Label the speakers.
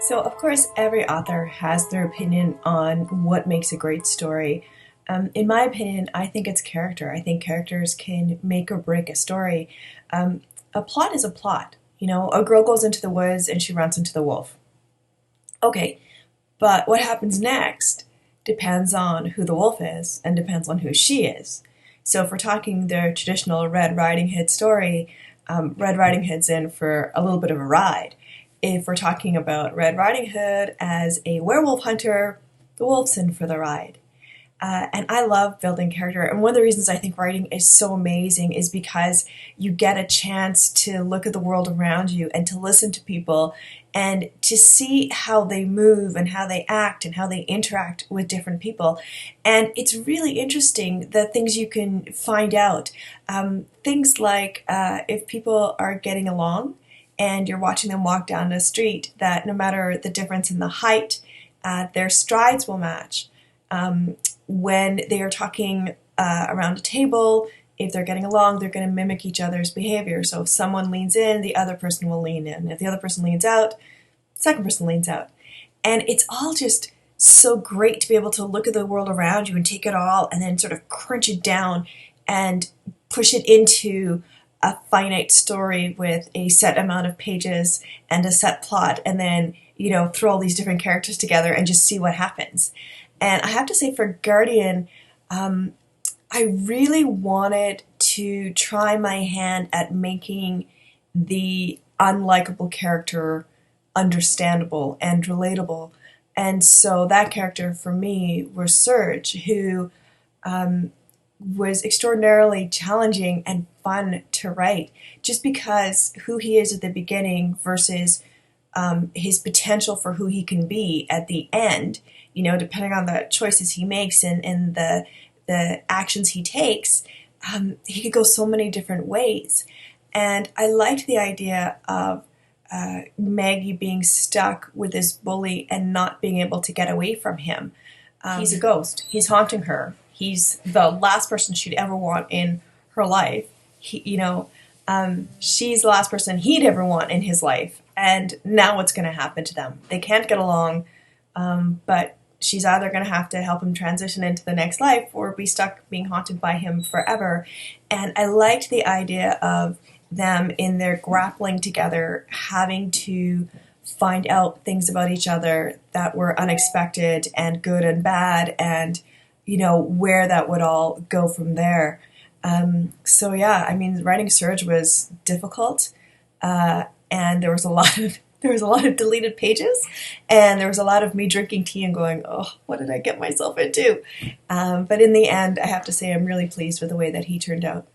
Speaker 1: So, of course, every author has their opinion on what makes a great story. In my opinion, I think it's character. I think characters can make or break a story. A plot is a plot. You know, a girl goes into the woods and she runs into the wolf. Okay, but what happens next depends on who the wolf is and depends on who she is. So, if we're talking the traditional Red Riding Hood story, Red Riding Hood's in for a little bit of a ride. If we're talking about Red Riding Hood as a werewolf hunter, the wolf's in for the ride. And I love building character. And one of the reasons I think writing is so amazing is because you get a chance to look at the world around you and to listen to people and to see how they move and how they act and how they interact with different people. And it's really interesting the things you can find out. Things like if people are getting along and you're watching them walk down the street, that no matter the difference in the height, their strides will match. When they are talking around a table, if they're getting along, they're going to mimic each other's behavior. So if someone leans in, the other person will lean in. If the other person leans out, the second person leans out. And it's all just so great to be able to look at the world around you and take it all and then sort of crunch it down and push it into a finite story with a set amount of pages and a set plot, and then, you know, throw all these different characters together and just see what happens. And I have to say, for Guardian, I really wanted to try my hand at making the unlikable character understandable and relatable. And so that character for me was Serge, who was extraordinarily challenging and fun to write, just because who he is at the beginning versus his potential for who he can be at the end, you know, depending on the choices he makes and the actions he takes, he could go so many different ways. And I liked the idea of Maggie being stuck with this bully and not being able to get away from him. He's a ghost. He's haunting her. He's the last person she'd ever want in her life. She's the last person he'd ever want in his life. And now what's going to happen to them? They can't get along, but she's either going to have to help him transition into the next life or be stuck being haunted by him forever. And I liked the idea of them in their grappling together, having to find out things about each other that were unexpected and good and bad, and, you know, where that would all go from there. So yeah, I mean, writing Serge was difficult, and there was a lot of deleted pages, and there was a lot of me drinking tea and going, oh, what did I get myself into? But in the end, I have to say I'm really pleased with the way that he turned out.